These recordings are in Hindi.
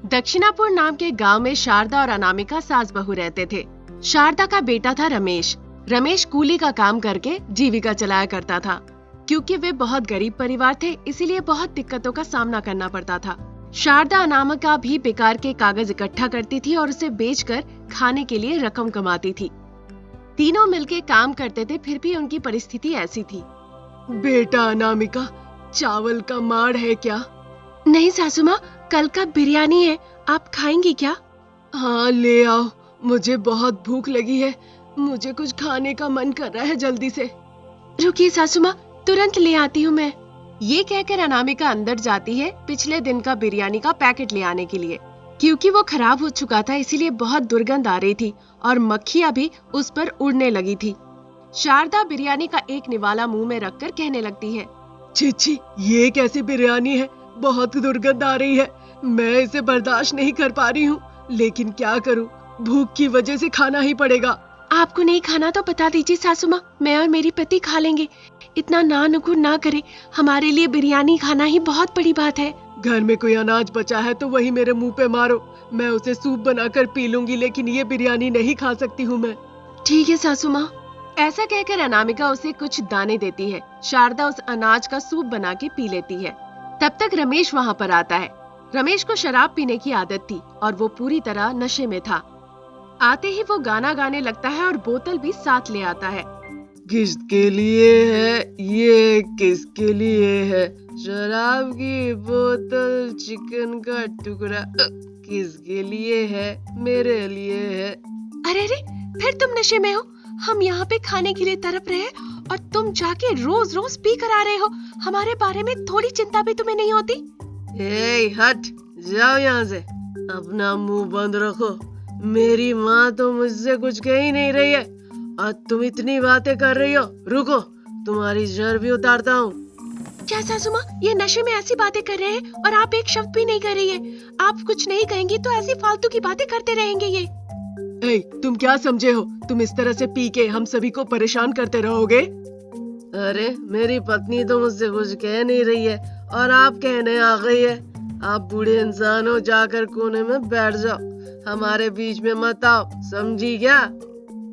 दक्षिणापुर नाम के गांव में शारदा और अनामिका सास बहू रहते थे। शारदा का बेटा था रमेश। रमेश कूली का काम करके जीविका चलाया करता था। क्योंकि वे बहुत गरीब परिवार थे, इसीलिए बहुत दिक्कतों का सामना करना पड़ता था। शारदा अनामिका भी बेकार के कागज इकट्ठा करती थी और उसे बेचकर खाने के लिए रकम कमाती थी। तीनों मिलके काम करते थे, फिर भी उनकी परिस्थिति ऐसी थी। बेटा अनामिका, चावल का माड़ है क्या? नहीं सासू माँ, कल का बिरयानी है, आप खाएंगी क्या? हाँ ले आओ, मुझे बहुत भूख लगी है। मुझे कुछ खाने का मन कर रहा है जल्दी से। रुकिए सासू माँ, तुरंत ले आती हूँ मैं। ये कहकर अनामिका अंदर जाती है पिछले दिन का बिरयानी का पैकेट ले आने के लिए। क्योंकि वो खराब हो चुका था, इसीलिए बहुत दुर्गंध आ रही थी और मक्खियाँ भी उस पर उड़ने लगी थी। शारदा बिरयानी का एक निवाला मुंह में रखकर कहने लगती है, छी छी, ये कैसी बिरयानी है? बहुत दुर्गंध आ रही है। मैं इसे बर्दाश्त नहीं कर पा रही हूँ, लेकिन क्या करूँ, भूख की वजह से खाना ही पड़ेगा। आपको नहीं खाना तो बता दीजिए सासू माँ, मैं और मेरी पति खा लेंगे। इतना नानुकुर ना करे, हमारे लिए बिरयानी खाना ही बहुत बड़ी बात है। घर में कोई अनाज बचा है तो वही मेरे मुंह पे मारो, मैं उसे सूप बनाकर पी लूंगी, लेकिन ये बिरयानी नहीं खा सकती हूँ मैं। ठीक है सासू माँ। ऐसा कहकर अनामिका उसे कुछ दाने देती है। शारदा उस अनाज का सूप बना के पी लेती है। तब तक रमेश वहाँ पर आता है। रमेश को शराब पीने की आदत थी और वो पूरी तरह नशे में था। आते ही वो गाना गाने लगता है और बोतल भी साथ ले आता है। किसके लिए है ये, किसके लिए है? शराब की बोतल, चिकन का टुकड़ा, किसके लिए है? मेरे लिए है। अरे रे, फिर तुम नशे में हो? हम यहाँ पे खाने के लिए तड़प रहे हैं और तुम जाके रोज रोज पी कर आ रहे हो। हमारे बारे में थोड़ी चिंता भी तुम्हें नहीं होती? ए हट, जाओ यहाँ से, अपना मुंह बंद रखो। मेरी माँ तो मुझसे कुछ कह ही नहीं रही है और तुम इतनी बातें कर रही हो। रुको, तुम्हारी जर भी उतारता हूँ। क्या सासू माँ, ये नशे में ऐसी बातें कर रहे हैं और आप एक शब्द भी नहीं कर रही है। आप कुछ नहीं कहेंगी तो ऐसी फालतू की बातें करते रहेंगे ये। तुम क्या समझे हो? तुम इस तरह से पी के हम सभी को परेशान करते रहोगे? अरे मेरी पत्नी तो मुझसे कुछ कह नहीं रही है और आप कहने आ गई है। आप बूढ़े इंसान हो, जाकर कोने में बैठ जाओ, हमारे बीच में मत आओ, समझी क्या?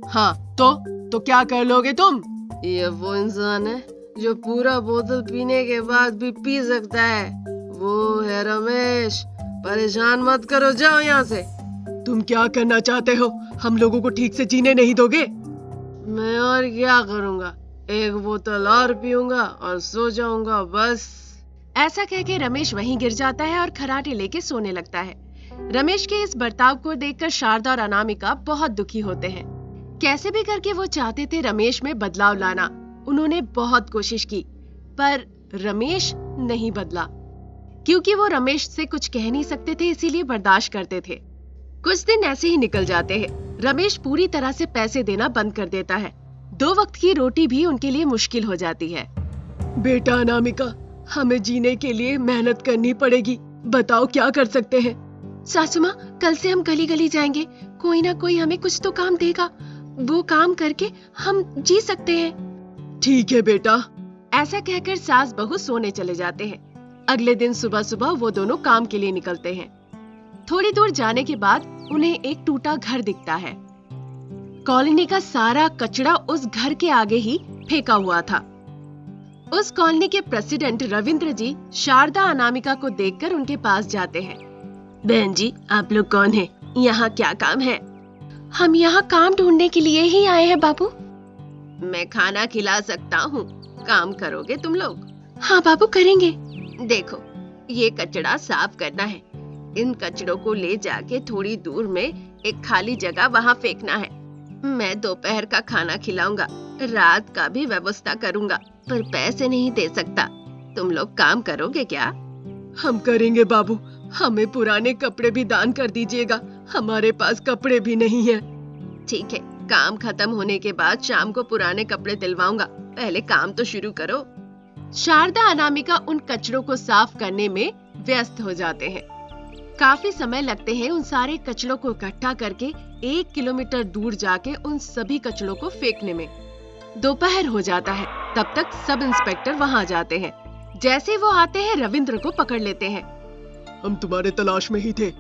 हाँ तो क्या कर लोगे तुम? ये वो इंसान है जो पूरा बोतल पीने के बाद भी पी सकता है, वो है रमेश। परेशान मत करो, जाओ यहाँ से। तुम क्या करना चाहते हो? हम लोगों को ठीक से जीने नहीं दोगे? मैं और क्या करूँगा, एक बोतल और पीऊंगा और सो जाऊंगा बस। ऐसा कह के रमेश वहीं गिर जाता है और खराटे लेके सोने लगता है। रमेश के इस बर्ताव को देखकर शारदा और अनामिका बहुत दुखी होते हैं। कैसे भी करके वो चाहते थे रमेश में बदलाव लाना। उन्होंने बहुत कोशिश की, पर रमेश नहीं बदला। क्योंकि वो रमेश से कुछ कह नहीं सकते थे, इसीलिए बर्दाश्त करते थे। कुछ दिन ऐसे ही निकल जाते हैं। रमेश पूरी तरह से पैसे देना बंद कर देता है। 2 वक्त की रोटी भी उनके लिए मुश्किल हो जाती है। बेटा अनामिका, हमें जीने के लिए मेहनत करनी पड़ेगी, बताओ क्या कर सकते हैं? सासू माँ, कल से हम गली गली जाएंगे, कोई ना कोई हमें कुछ तो काम देगा, वो काम करके हम जी सकते हैं। ठीक है बेटा। ऐसा कहकर सास बहू सोने चले जाते हैं। अगले दिन सुबह सुबह वो दोनों काम के लिए निकलते हैं। थोड़ी दूर जाने के बाद उन्हें एक टूटा घर दिखता है। कॉलोनी का सारा कचरा उस घर के आगे ही फेंका हुआ था। उस कॉलोनी के प्रेसिडेंट रविंद्र जी शारदा अनामिका को देखकर उनके पास जाते हैं। बहन जी, आप लोग कौन हैं? यहाँ क्या काम है? हम यहाँ काम ढूंढने के लिए ही आए हैं बाबू। मैं खाना खिला सकता हूँ, काम करोगे तुम लोग? हाँ बाबू, करेंगे। देखो, ये कचरा साफ करना है। इन कचड़ों को ले जाके थोड़ी दूर में एक खाली जगह वहाँ फेंकना है। मैं दोपहर का खाना खिलाऊंगा, रात का भी व्यवस्था करूंगा, पर पैसे नहीं दे सकता। तुम लोग काम करोगे क्या? हम करेंगे बाबू, हमें पुराने कपड़े भी दान कर दीजिएगा, हमारे पास कपड़े भी नहीं है। ठीक है, काम खत्म होने के बाद शाम को पुराने कपड़े दिलवाऊंगा, पहले काम तो शुरू करो। शारदा अनामिका उन कचड़ों को साफ करने में व्यस्त हो जाते हैं। काफी समय लगते हैं उन सारे कचड़ों को इकट्ठा करके 1 किलोमीटर दूर जाके उन सभी कचड़ों को फेंकने में। दोपहर हो जाता है, तब तक सब इंस्पेक्टर वहाँ जाते हैं। जैसे वो आते हैं, रविंद्र को पकड़ लेते हैं। हम तुम्हारे तलाश में ही थे,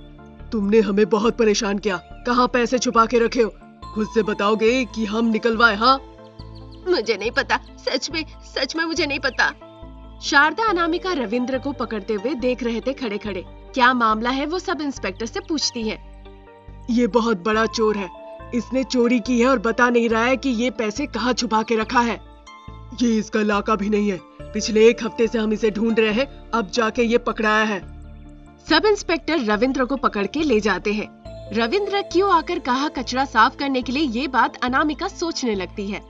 तुमने हमें बहुत परेशान किया। कहाँ पैसे छुपा के रखे हो? खुद से बताओगे कि हम निकलवाए? हाँ, मुझे नहीं पता, सच में मुझे नहीं पता। शारदा अनामिका रविंद्र को पकड़ते हुए देख रहे थे खड़े खड़े। क्या मामला है वो सब इंस्पेक्टर से पूछती है। ये बहुत बड़ा चोर है, इसने चोरी की है और बता नहीं रहा है कि ये पैसे कहाँ छुपा के रखा है। ये इसका इलाका भी नहीं है। पिछले 1 हफ्ते से हम इसे ढूंढ रहे हैं, अब जाके ये पकड़ाया है। सब इंस्पेक्टर रविंद्र को पकड़ के ले जाते हैं। रविंद्र क्यों आकर कहा कचरा साफ करने के लिए, ये बात अनामिका सोचने लगती है।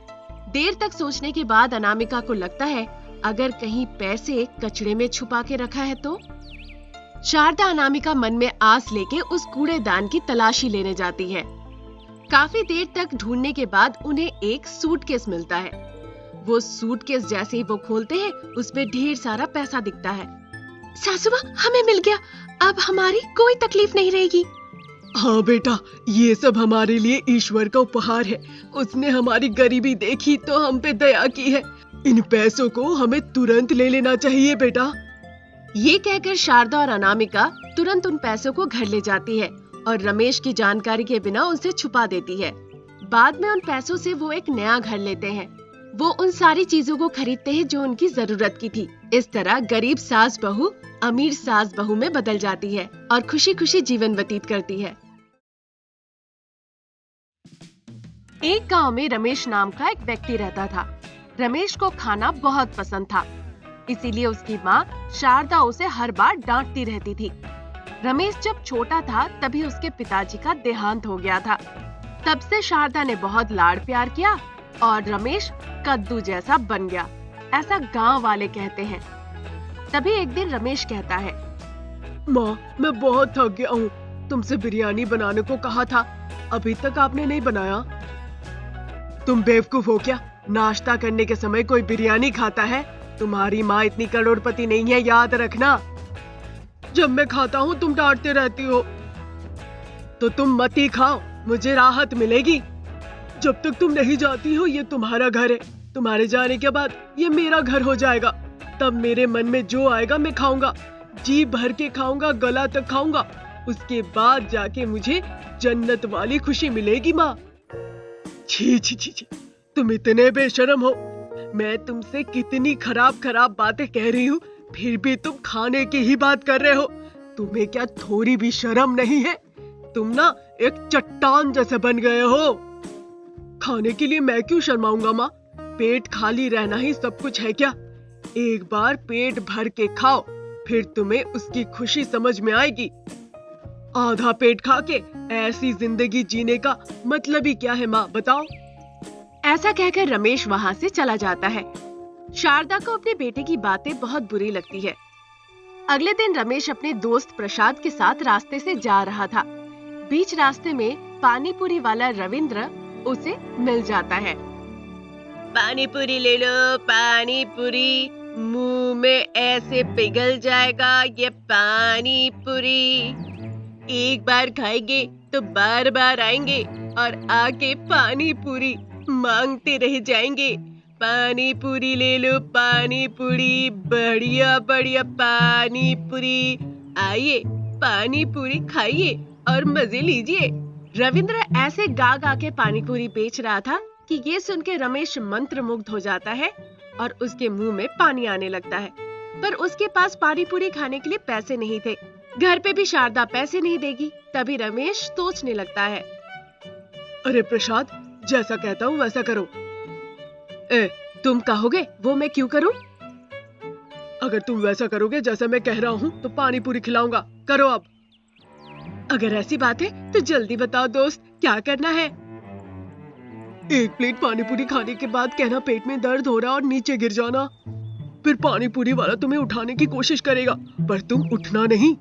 देर तक सोचने के बाद अनामिका को लगता है अगर कहीं पैसे कचरे में छुपा के रखा है तो। शारदा अनामिका मन में आस लेके उस कूड़ेदान की तलाशी लेने जाती है। काफी देर तक ढूंढने के बाद उन्हें एक सूटकेस मिलता है। वो सूटकेस जैसे ही वो खोलते हैं उसमें ढेर सारा पैसा दिखता है। सासुमा, हमें मिल गया, अब हमारी कोई तकलीफ नहीं रहेगी। हाँ बेटा, ये सब हमारे लिए ईश्वर का उपहार है। उसने हमारी गरीबी देखी तो हम पे दया की है। इन पैसों को हमें तुरंत ले लेना चाहिए बेटा। ये कहकर शारदा और अनामिका तुरंत उन पैसों को घर ले जाती है और रमेश की जानकारी के बिना उनसे छुपा देती है। बाद में उन पैसों से वो एक नया घर लेते हैं। वो उन सारी चीजों को खरीदते हैं जो उनकी जरूरत की थी। इस तरह गरीब सास बहू अमीर सास बहू में बदल जाती है और खुशी खुशी जीवन व्यतीत करती है। एक गांव में रमेश नाम का एक व्यक्ति रहता था। रमेश को खाना बहुत पसंद था, इसीलिए उसकी माँ शारदा उसे हर बार डांटती रहती थी। रमेश जब छोटा था तभी उसके पिताजी का देहांत हो गया था। तब से शारदा ने बहुत लाड़ प्यार किया और रमेश कद्दू जैसा बन गया, ऐसा गांव वाले कहते हैं। तभी एक दिन रमेश कहता है, माँ, मैं बहुत थक गया हूँ। तुमसे बिरयानी बनाने को कहा था, अभी तक आपने नहीं बनाया। तुम बेवकूफ हो क्या? नाश्ता करने के समय कोई बिरयानी खाता है? तुम्हारी माँ इतनी करोड़पति नहीं है, याद रखना। जब मैं खाता हूँ तुम डांटते रहती हो। तो तुम मत ही खाओ, मुझे राहत मिलेगी। जब तक तुम नहीं जाती हो ये तुम्हारा घर है। तुम्हारे जाने के बाद ये मेरा घर हो जाएगा। तब मेरे मन में जो आएगा मैं खाऊंगा, जी भर के खाऊंगा, गला तक खाऊंगा। उसके बाद जाके मुझे जन्नत वाली खुशी मिलेगी। माँ, छी छी छी छी, तुम इतने बेशर्म हो। मैं तुमसे कितनी खराब खराब बातें कह रही हूँ, फिर भी तुम खाने की ही बात कर रहे हो। तुम्हें क्या थोड़ी भी शर्म नहीं है? तुम ना एक चट्टान जैसे बन गए हो। खाने के लिए मैं क्यों शर्माऊंगा माँ? पेट खाली रहना ही सब कुछ है क्या? एक बार पेट भर के खाओ, फिर तुम्हें उसकी खुशी समझ में आएगी। आधा पेट खा के ऐसी जिंदगी जीने का मतलब ही क्या है माँ, बताओ? ऐसा कहकर रमेश वहाँ से चला जाता है। शारदा को अपने बेटे की बातें बहुत बुरी लगती है। अगले दिन रमेश अपने दोस्त प्रसाद के साथ रास्ते से जा रहा था। बीच रास्ते में पानी पूरी वाला रविंद्र उसे मिल जाता है। पानी पूरी ले लो, पानी पूरी, मुंह में ऐसे पिघल जाएगा ये पानी पूरी। एक बार खाएंगे तो बार बार आएंगे और आके पानी पूरी मांगते रह जाएंगे। पानी पूरी ले लो, पानी पूरी, बढ़िया बढ़िया पानी पूरी। आइए पानी पूरी खाइए और मजे लीजिए। रविंद्र ऐसे गा गा के पानी पूरी बेच रहा था कि ये सुन के रमेश मंत्रमुग्ध हो जाता है और उसके मुंह में पानी आने लगता है। पर उसके पास पानी पूरी खाने के लिए पैसे नहीं थे। घर पे भी शारदा पैसे नहीं देगी। तभी रमेश सोचने लगता है, अरे प्रसाद, जैसा कहता हूँ वैसा करो। तुम कहोगे वो मैं क्यों करूं? अगर तुम वैसा करोगे जैसा मैं कह रहा हूँ तो पानी पूरी खिलाऊंगा। करो अब। अगर ऐसी बात है तो जल्दी बताओ दोस्त, क्या करना है? 1 प्लेट पानी पूरी खाने के बाद कहना पेट में दर्द हो रहा और नीचे गिर जाना। फिर पानी पूरी वाला तुम्हें उठाने की कोशिश करेगा, पर तुम उठना नहीं।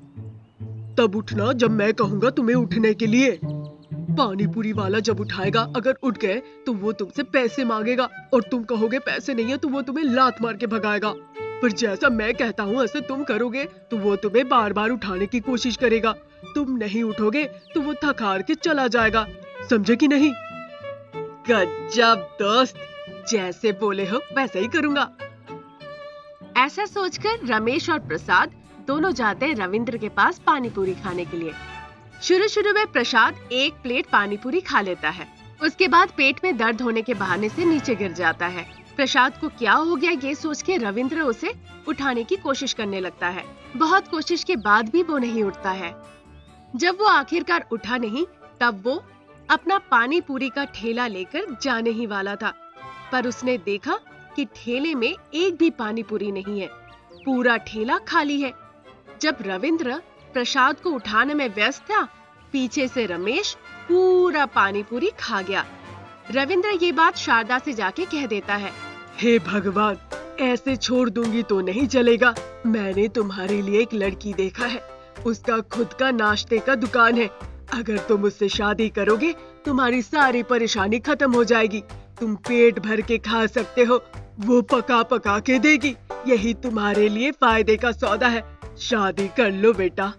तब उठना जब मैं कहूंगा तुम्हें उठने के लिए। पानी पूरी वाला जब उठाएगा, अगर उठ गए तो वो तुमसे पैसे मांगेगा और तुम कहोगे पैसे नहीं है तो वो तुम्हें लात मार के भगाएगा। पर जैसा मैं कहता हूँ ऐसे तुम करोगे तो वो तुम्हें बार बार उठाने की कोशिश करेगा। तुम नहीं उठोगे तो वो थक हार के चला जाएगा। समझे कि नहीं? गजब दोस्त, जैसे बोले हो वैसा ही करूँगा। ऐसा सोचकर रमेश और प्रसाद दोनों जाते हैं रविंद्र के पास पानी पूरी खाने के लिए। शुरू शुरू में प्रसाद एक प्लेट पानी पूरी खा लेता है। उसके बाद पेट में दर्द होने के बहाने से नीचे गिर जाता है। प्रसाद को क्या हो गया ये सोच के रविंद्र उसे उठाने की कोशिश करने लगता है। बहुत कोशिश के बाद भी वो नहीं उठता है। जब वो आखिरकार उठा नहीं, तब वो अपना पानी पूरी का ठेला लेकर जाने ही वाला था, पर उसने देखा कि ठेले में एक भी पानी पूरी नहीं है, पूरा ठेला खाली है। जब रविंद्र प्रसाद को उठाने में व्यस्त था, पीछे से रमेश पूरा पानी पूरी खा गया। रविंद्र ये बात शारदा से जाके कह देता है। हे भगवान, ऐसे छोड़ दूंगी तो नहीं चलेगा। मैंने तुम्हारे लिए एक लड़की देखा है, उसका खुद का नाश्ते का दुकान है। अगर तुम उससे शादी करोगे, तुम्हारी सारी परेशानी खत्म हो जाएगी। तुम पेट भर के खा सकते हो, वो पका पका के देगी। यही तुम्हारे लिए फायदे का सौदा है। शादी कर लो बेटा।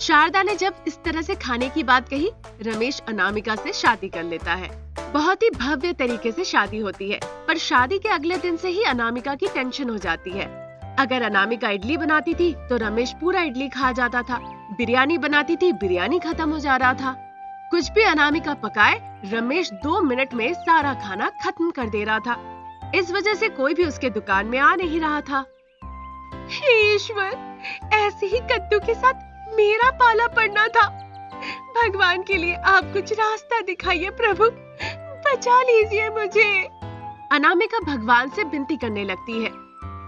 शारदा ने जब इस तरह से खाने की बात कही, रमेश अनामिका से शादी कर लेता है। बहुत ही भव्य तरीके से शादी होती है, पर शादी के अगले दिन से ही अनामिका की टेंशन हो जाती है। अगर अनामिका इडली बनाती थी तो रमेश पूरा इडली खा जाता था। बिरयानी बनाती थी, बिरयानी खत्म हो जा रहा था। कुछ भी अनामिका पकाए, रमेश 2 मिनट में सारा खाना खत्म कर दे रहा था। इस वजह से कोई भी उसके दुकान में आ नहीं रहा था। हे ईश्वर, ऐसे ही कद्दू के साथ मेरा पाला पड़ना था। भगवान के लिए आप कुछ रास्ता दिखाइए प्रभु, बचा लीजिए मुझे। अनामिका भगवान से विनती करने लगती है।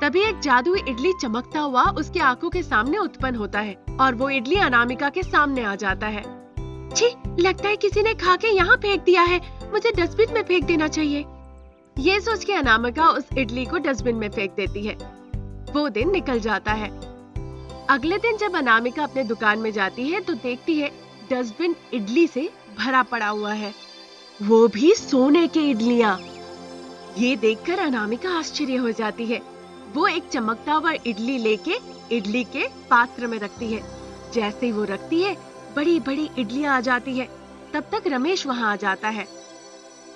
तभी एक जादुई इडली चमकता हुआ उसकी आंखों के सामने उत्पन्न होता है और वो इडली अनामिका के सामने आ जाता है। छी, लगता है किसी ने खा के यहाँ फेंक दिया है, मुझे डस्टबिन में फेंक देना चाहिए। ये सोच के अनामिका उस इडली को डस्टबिन में फेंक देती है। वो दिन निकल जाता है। अगले दिन जब अनामिका अपने दुकान में जाती है तो देखती है डस्टबिन इडली से भरा पड़ा हुआ है, वो भी सोने के इडलियां। ये देखकर अनामिका आश्चर्य हो जाती है। वो एक चमकता हुआ इडली लेके इडली के पात्र में रखती है। जैसे ही वो रखती है, बड़ी बड़ी इडलियां आ जाती है। तब तक रमेश वहाँ आ जाता है।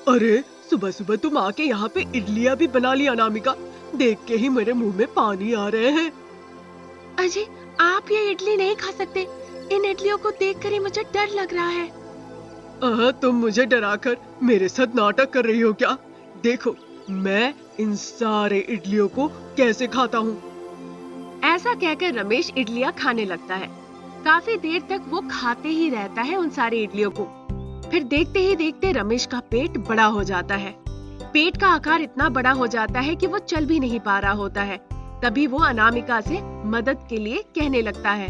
अरे, सुबह सुबह तुम आके यहाँ पे इडलियां भी बना ली अनामिका। देख के ही मेरे मुंह में पानी आ रहे हैं। अजय, आप ये इडली नहीं खा सकते। इन इडलियों को देखकर ही मुझे डर लग रहा है। तुम मुझे डराकर मेरे साथ नाटक कर रही हो क्या? देखो, मैं इन सारे इडलियों को कैसे खाता हूँ। ऐसा कहकर रमेश इडलियां खाने लगता है। काफी देर तक वो खाते ही रहता है उन सारी इडलियों को। फिर देखते ही देखते रमेश का पेट बड़ा हो जाता है। पेट का आकार इतना बड़ा हो जाता है कि वो चल भी नहीं पा रहा होता है। तभी वो अनामिका से मदद के लिए कहने लगता है।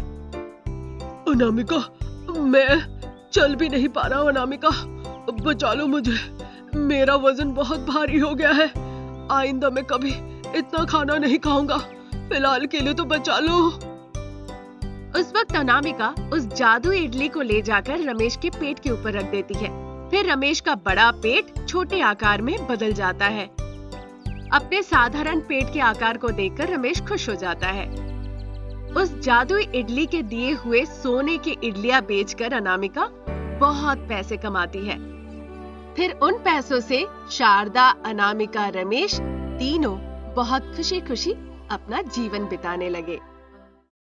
अनामिका, मैं चल भी नहीं पा रहा हूँ। अनामिका, बचा लो मुझे, मेरा वजन बहुत भारी हो गया है। आइंदा मैं कभी इतना खाना नहीं खाऊंगा। फिलहाल के लिए तो बचा लो। उस वक्त अनामिका उस जादुई इडली को ले जाकर रमेश के पेट के ऊपर रख देती है। फिर रमेश का बड़ा पेट छोटे आकार में बदल जाता है। अपने साधारण पेट के आकार को देखकर रमेश खुश हो जाता है। उस जादुई इडली के दिए हुए सोने की इडलियां बेचकर अनामिका बहुत पैसे कमाती है। फिर उन पैसों से शारदा, अनामिका, रमेश तीनों बहुत खुशी खुशी अपना जीवन बिताने लगे।